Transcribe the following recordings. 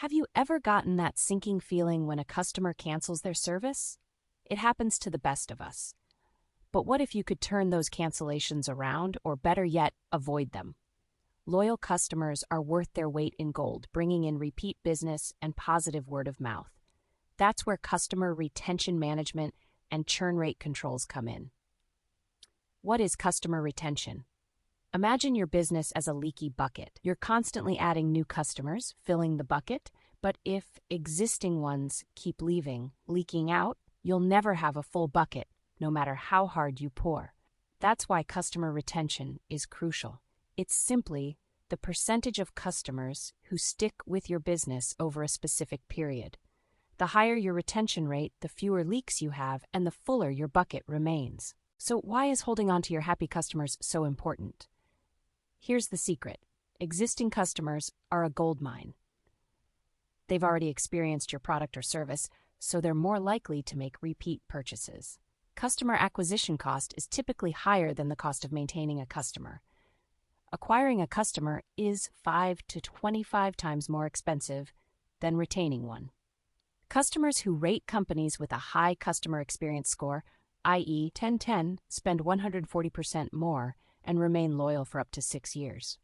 Have you ever gotten that sinking feeling when a customer cancels their service? It happens to the best of us. But what if you could turn those cancellations around, or better yet, avoid them? Loyal customers are worth their weight in gold, bringing in repeat business and positive word of mouth. That's where customer retention management and churn rate controls come in. What is customer retention? Imagine your business as a leaky bucket. You're constantly adding new customers, filling the bucket, but if existing ones keep leaking out, you'll never have a full bucket, no matter how hard you pour. That's why customer retention is crucial. It's simply the percentage of customers who stick with your business over a specific period. The higher your retention rate, the fewer leaks you have, and the fuller your bucket remains. So why is holding on to your happy customers so important? Here's the secret. Existing customers are a gold mine. They've already experienced your product or service, so they're more likely to make repeat purchases. Customer acquisition cost is typically higher than the cost of maintaining a customer. Acquiring a customer is 5 to 25 times more expensive than retaining one. Customers who rate companies with a high customer experience score, i.e. 10/10, spend 140% more and remain loyal for up to 6 years.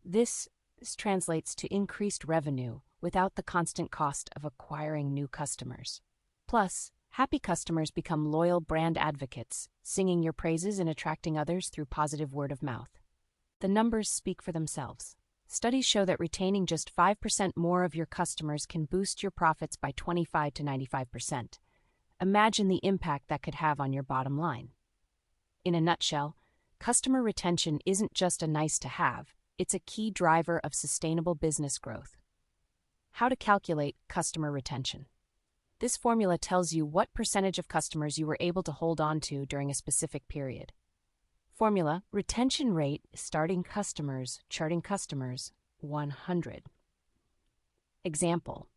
This translates to increased revenue without the constant cost of acquiring new customers. Plus, happy customers become loyal brand advocates, singing your praises and attracting others through positive word of mouth. The numbers speak for themselves. Studies show that retaining just 5% more of your customers can boost your profits by 25 to 95%. Imagine the impact that could have on your bottom line. In a nutshell, customer retention isn't just a nice to have, it's a key driver of sustainable business growth. How to calculate customer retention. This formula tells you what percentage of customers you were able to hold on to during a specific period. Formula: retention rate, starting customers, charting customers, 100. Example: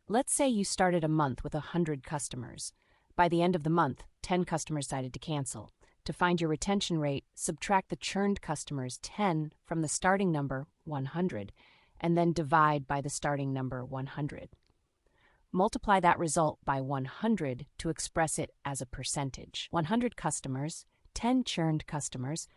let's say you started a month with 100 customers. By the end of the month, 10 customers decided to cancel. To find your retention rate, subtract the churned customers 10 from the starting number 100, and then divide by the starting number 100. Multiply that result by 100 to express it as a percentage. 100 customers, 10 churned customers,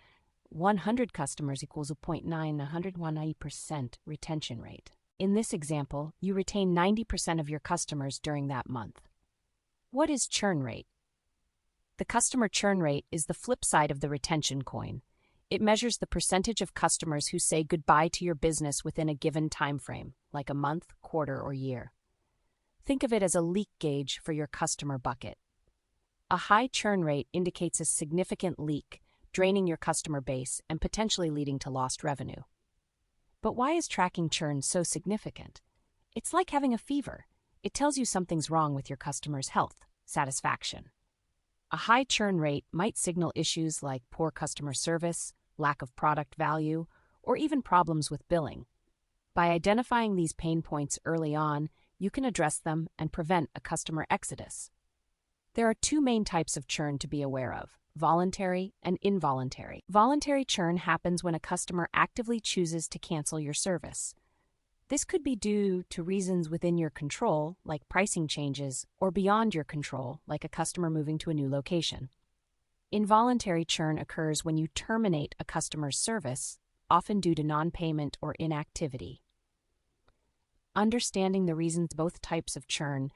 100 customers equals a 0.9% retention rate. In this example, you retain 90% of your customers during that month. What is churn rate? The customer churn rate is the flip side of the retention coin. It measures the percentage of customers who say goodbye to your business within a given time frame, like a month, quarter, or year. Think of it as a leak gauge for your customer bucket. A high churn rate indicates a significant leak, draining your customer base and potentially leading to lost revenue. But why is tracking churn so significant? It's like having a fever. It tells you something's wrong with your customer's health, satisfaction. A high churn rate might signal issues like poor customer service, lack of product value, or even problems with billing. By identifying these pain points early on, you can address them and prevent a customer exodus. There are two main types of churn to be aware of: voluntary and involuntary. Voluntary churn happens when a customer actively chooses to cancel your service. This could be due to reasons within your control, like pricing changes, or beyond your control, like a customer moving to a new location. Involuntary churn occurs when you terminate a customer's service, often due to non-payment or inactivity. Understanding the reasons both types of churn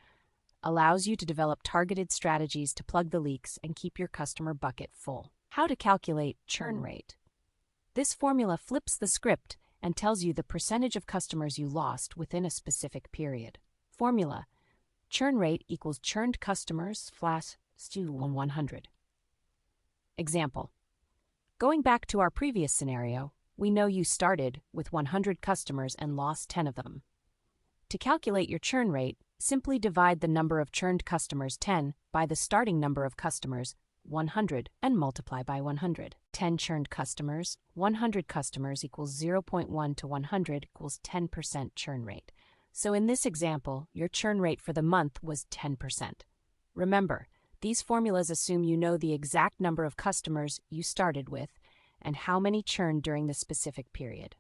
allows you to develop targeted strategies to plug the leaks and keep your customer bucket full. How to calculate churn rate. This formula flips the script and tells you the percentage of customers you lost within a specific period. Formula: churn rate equals churned customers / 100. Example: going back to our previous scenario, we know you started with 100 customers and lost 10 of them. To calculate your churn rate, simply divide the number of churned customers 10 by the starting number of customers 100 and multiply by 100. 10 churned customers, 100 customers equals 0.1 to 100 equals 10% churn rate. So in this example, your churn rate for the month was 10%. Remember, these formulas assume you know the exact number of customers you started with and how many churned during the specific period.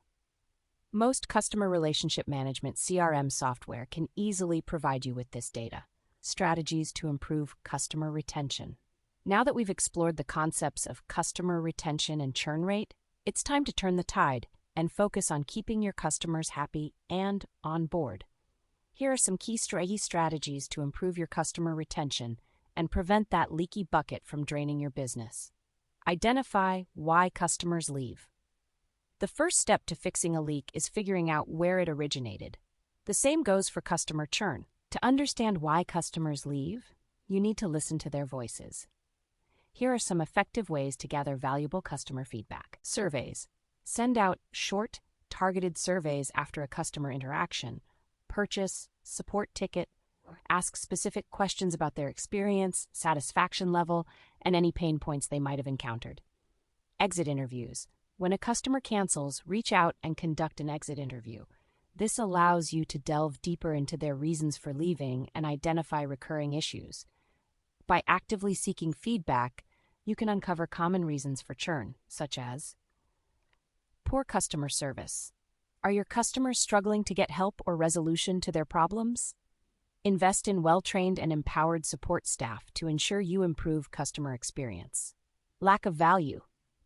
Most customer relationship management CRM software can easily provide you with this data. Strategies to improve customer retention. Now that we've explored the concepts of customer retention and churn rate, it's time to turn the tide and focus on keeping your customers happy and on board. Here are some key strategies to improve your customer retention and prevent that leaky bucket from draining your business. Identify why customers leave. The first step to fixing a leak is figuring out where it originated. The same goes for customer churn. To understand why customers leave, you need to listen to their voices. Here are some effective ways to gather valuable customer feedback. Surveys. Send out short, targeted surveys after a customer interaction, purchase, support ticket. Ask specific questions about their experience, satisfaction level, and any pain points they might have encountered. Exit interviews. When a customer cancels, reach out and conduct an exit interview. This allows you to delve deeper into their reasons for leaving and identify recurring issues. By actively seeking feedback, you can uncover common reasons for churn, such as poor customer service. Are your customers struggling to get help or resolution to their problems? Invest in well-trained and empowered support staff to ensure you improve customer experience. Lack of value.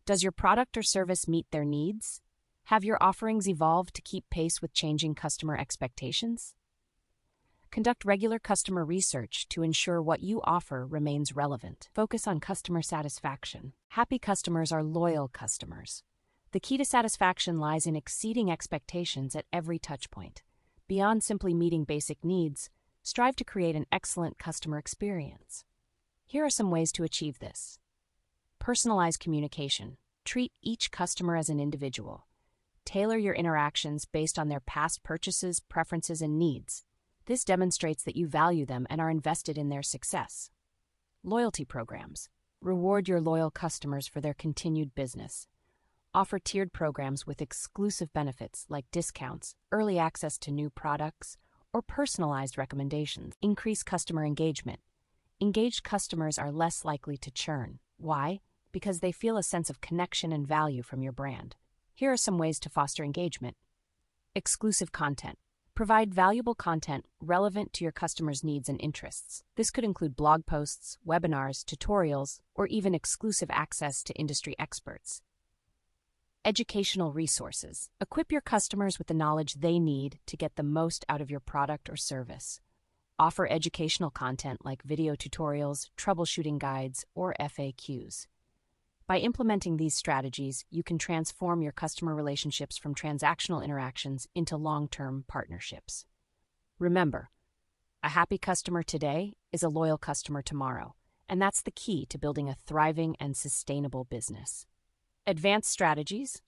Does your product or service meet their needs? Have your offerings evolved to keep pace with changing customer expectations? Conduct regular customer research to ensure what you offer remains relevant. Focus on customer satisfaction. Happy customers are loyal customers. The key to satisfaction lies in exceeding expectations at every touchpoint. Beyond simply meeting basic needs, strive to create an excellent customer experience. Here are some ways to achieve this. Personalized communication. Treat each customer as an individual. Tailor your interactions based on their past purchases, preferences, and needs. This demonstrates that you value them and are invested in their success. Loyalty programs. Reward your loyal customers for their continued business. Offer tiered programs with exclusive benefits like discounts, early access to new products, or personalized recommendations. Increase customer engagement. Engaged customers are less likely to churn. Why? Because they feel a sense of connection and value from your brand. Here are some ways to foster engagement. Exclusive content. Provide valuable content relevant to your customers' needs and interests. This could include blog posts, webinars, tutorials, or even exclusive access to industry experts. Educational resources. Equip your customers with the knowledge they need to get the most out of your product or service. Offer educational content like video tutorials, troubleshooting guides, or FAQs. By implementing these strategies, you can transform your customer relationships from transactional interactions into long-term partnerships. Remember, a happy customer today is a loyal customer tomorrow, and that's the key to building a thriving and sustainable business. Advanced strategies.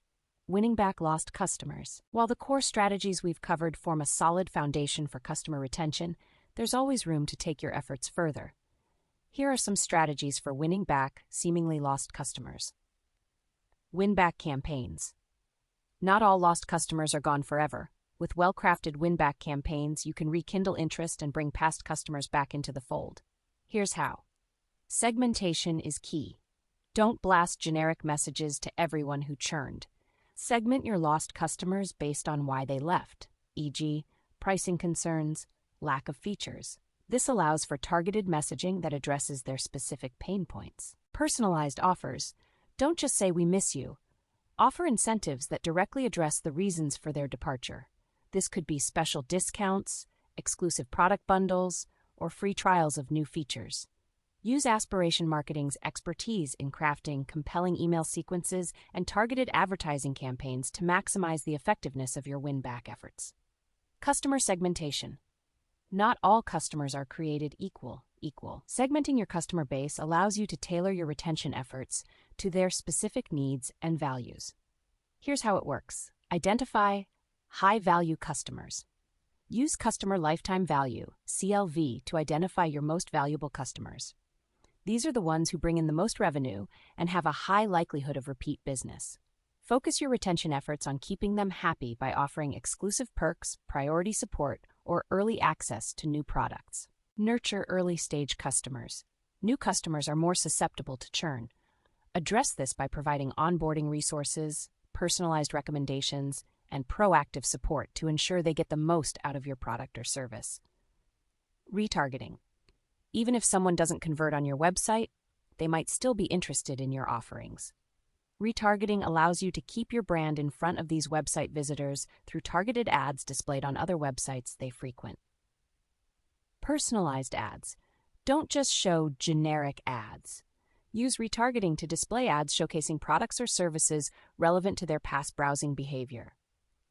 Winning back lost customers. While the core strategies we've covered form a solid foundation for customer retention, there's always room to take your efforts further. Here are some strategies for winning back seemingly lost customers. Win-back campaigns. Not all lost customers are gone forever. With well-crafted win-back campaigns, you can rekindle interest and bring past customers back into the fold. Here's how. Segmentation is key. Don't blast generic messages to everyone who churned. Segment your lost customers based on why they left, e.g., pricing concerns, lack of features. This allows for targeted messaging that addresses their specific pain points. Personalized offers. Don't just say "we miss you." Offer incentives that directly address the reasons for their departure. This could be special discounts, exclusive product bundles, or free trials of new features. Use Aspiration Marketing's expertise in crafting compelling email sequences and targeted advertising campaigns to maximize the effectiveness of your win-back efforts. Customer segmentation. Not all customers are created equal. Segmenting your customer base allows you to tailor your retention efforts to their specific needs and values. Here's how it works. Identify high-value customers. Use customer lifetime value, CLV, to identify your most valuable customers. These are the ones who bring in the most revenue and have a high likelihood of repeat business. Focus your retention efforts on keeping them happy by offering exclusive perks, priority support, or early access to new products. Nurture early-stage customers. New customers are more susceptible to churn. Address this by providing onboarding resources, personalized recommendations, and proactive support to ensure they get the most out of your product or service. Retargeting. Even if someone doesn't convert on your website, they might still be interested in your offerings. Retargeting allows you to keep your brand in front of these website visitors through targeted ads displayed on other websites they frequent. Personalized ads. Don't just show generic ads. Use retargeting to display ads showcasing products or services relevant to their past browsing behavior.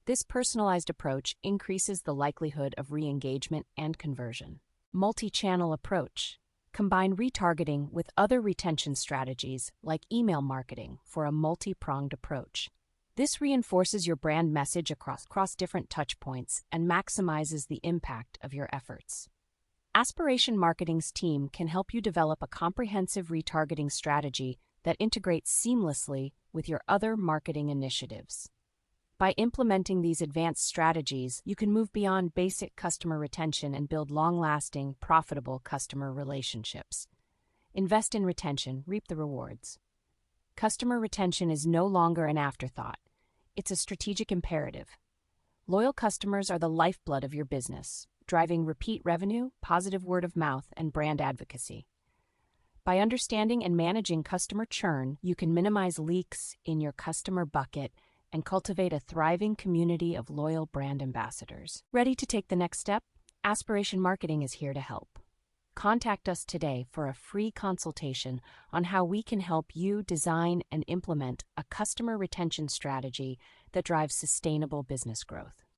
This personalized approach increases the likelihood of re-engagement and conversion. Multi-channel approach. Combine retargeting with other retention strategies like email marketing for a multi-pronged approach. This reinforces your brand message across different touchpoints and maximizes the impact of your efforts. Aspiration Marketing's team can help you develop a comprehensive retargeting strategy that integrates seamlessly with your other marketing initiatives. By implementing these advanced strategies, you can move beyond basic customer retention and build long-lasting, profitable customer relationships. Invest in retention, reap the rewards. Customer retention is no longer an afterthought. It's a strategic imperative. Loyal customers are the lifeblood of your business, driving repeat revenue, positive word of mouth, and brand advocacy. By understanding and managing customer churn, you can minimize leaks in your customer bucket and cultivate a thriving community of loyal brand ambassadors. Ready to take the next step? Aspiration Marketing is here to help. Contact us today for a free consultation on how we can help you design and implement a customer retention strategy that drives sustainable business growth.